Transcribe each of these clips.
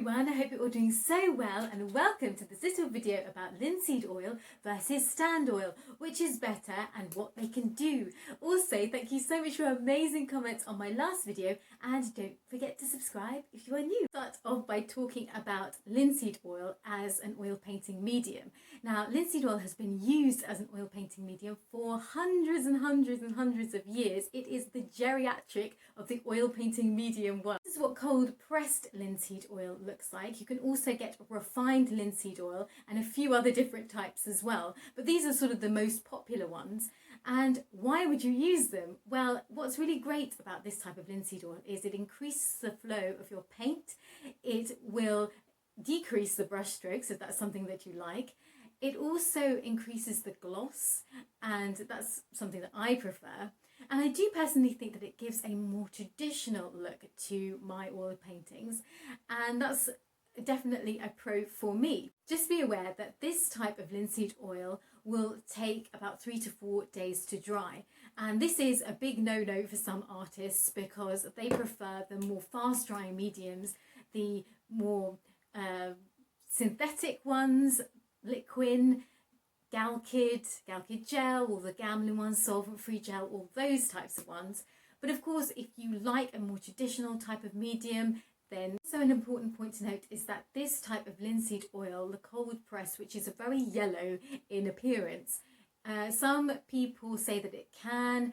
everyone, I hope you're all doing so well, and welcome to this little video about linseed oil versus stand oil, which is better and what they can do. Also, thank you so much for amazing comments on my last video, and don't forget to subscribe if you are new. Start off by talking about linseed oil as an oil painting medium. Now, linseed oil has been used as an oil painting medium for hundreds and hundreds and hundreds of years. It is the geriatric of the oil painting medium world. This is what cold pressed linseed oil looks like. You can also get refined linseed oil and a few other different types as well, but these are sort of the most popular ones. And why would you use them? Well, what's really great about this type of linseed oil is it increases the flow of your paint. It will decrease the brush strokes if that's something that you like. It also increases the gloss, and that's something that I prefer. And I do personally think that it gives a more traditional look to my oil paintings, and that's definitely a pro for me. Just be aware that this type of linseed oil will take about 3 to 4 days to dry, and this is a big no-no for some artists because they prefer the more fast-drying mediums, the more synthetic ones, liquid, Galkid gel, or the Gamlin ones, solvent-free gel, all those types of ones. But of course, if you like a more traditional type of medium, then also an important point to note is that this type of linseed oil, the cold press, which is a very yellow in appearance, some people say that it can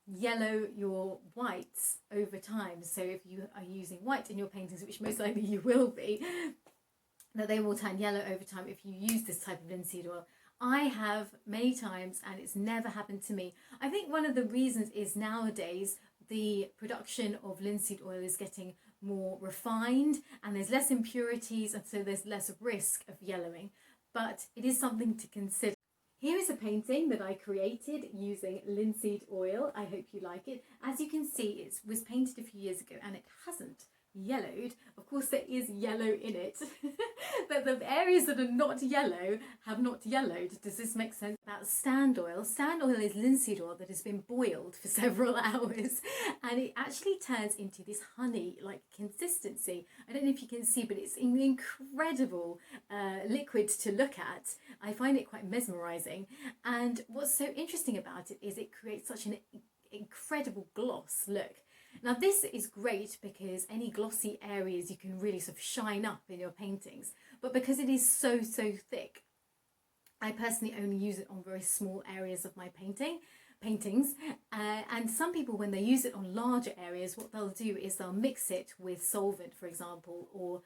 yellow your whites over time. So if you are using white in your paintings, which most likely you will be, that they will turn yellow over time if you use this type of linseed oil. I have many times, and it's never happened to me. I think one of the reasons is nowadays the production of linseed oil is getting more refined and there's less impurities, and so there's less risk of yellowing, but it is something to consider. Here is a painting that I created using linseed oil. I hope you like it. As you can see, it was painted a few years ago and it hasn't yellowed. Of course there is yellow in it, but the areas that are not yellow have not yellowed. Does this make sense? About stand oil. Stand oil is linseed oil that has been boiled for several hours, and it actually turns into this honey-like consistency. I don't know if you can see, but it's an incredible liquid to look at. I find it quite mesmerizing, and what's so interesting about it is it creates such an incredible gloss look. Now this is great because any glossy areas you can really sort of shine up in your paintings, but because it is so thick, I personally only use it on very small areas of my paintings, and some people, when they use it on larger areas, what they'll do is they'll mix it with solvent, for example, or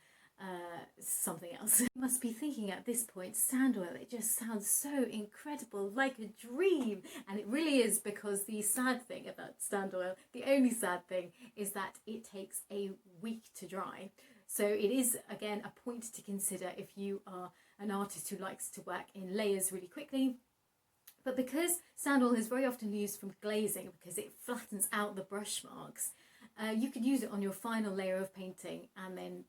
something else. You must be thinking at this point, stand oil, it just sounds so incredible, like a dream, and it really is, because the sad thing about stand oil, the only sad thing, is that it takes a week to dry. So it is, again, a point to consider if you are an artist who likes to work in layers really quickly. But because stand oil is very often used from glazing, because it flattens out the brush marks, you could use it on your final layer of painting and then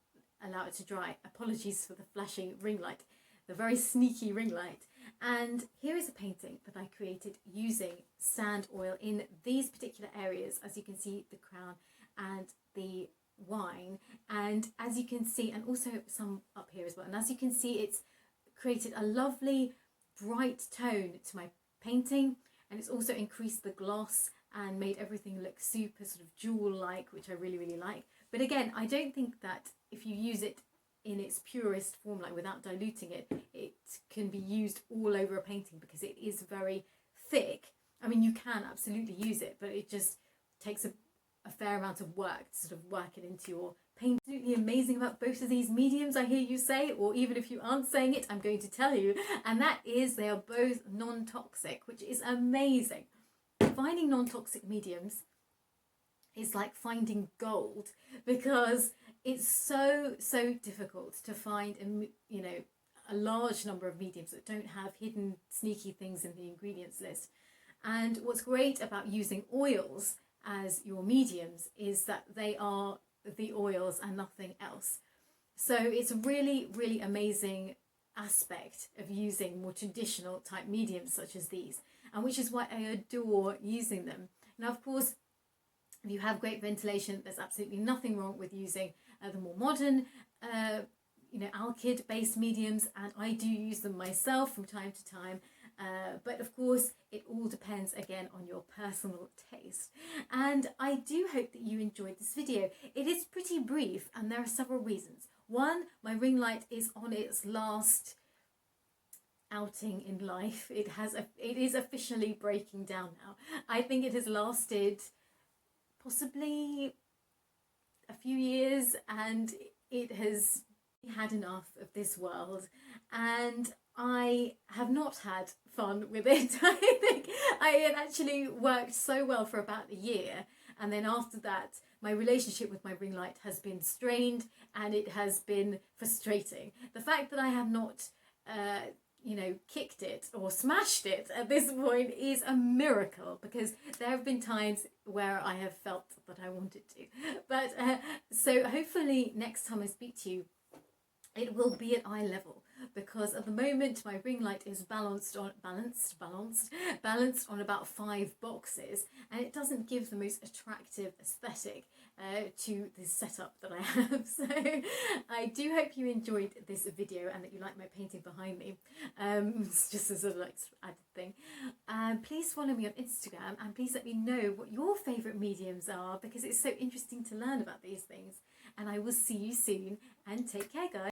allow it to dry. Apologies for the flashing ring light, the very sneaky ring light. And here is a painting that I created using sand oil in these particular areas. As you can see, the crown and the wine, and as you can see, and also some up here as well, and as you can see, it's created a lovely bright tone to my painting, and it's also increased the gloss and made everything look super sort of jewel-like, which I really like. But again, I don't think that if you use it in its purest form, like without diluting it, it can be used all over a painting because it is very thick. I mean, you can absolutely use it, but it just takes a fair amount of work to sort of work it into your paint. Absolutely amazing about both of these mediums, I hear you say, or even if you aren't saying it, I'm going to tell you, and that is they are both non-toxic, which is amazing. Finding non-toxic mediums is like finding gold, because it's so difficult to find a large number of mediums that don't have hidden sneaky things in the ingredients list. And what's great about using oils as your mediums is that they are the oils and nothing else. So it's a really amazing aspect of using more traditional type mediums such as these, and which is why I adore using them. Now, of course, if you have great ventilation, there's absolutely nothing wrong with using the more modern you know, alkyd based mediums, and I do use them myself from time to time. But of course, it all depends again on your personal taste. And I do hope that you enjoyed this video. It is pretty brief, and there are several reasons. One, my ring light is on its last outing in life. It is officially breaking down now. I think it has lasted possibly a few years, and it has had enough of this world, and I have not had fun with it. I think it actually worked so well for about a year, and then after that my relationship with my ring light has been strained, and it has been frustrating. The fact that I have not you know, kicked it or smashed it at this point is a miracle, because there have been times where I have felt that I wanted to. But so hopefully next time I speak to you, it will be at eye level, because at the moment my ring light is balanced on about 5 boxes, and it doesn't give the most attractive aesthetic to this setup that I have. So I do hope you enjoyed this video and that you like my painting behind me, just as a like added thing. Please follow me on Instagram, and please let me know what your favourite mediums are, because it's so interesting to learn about these things. And I will see you soon, and take care, guys.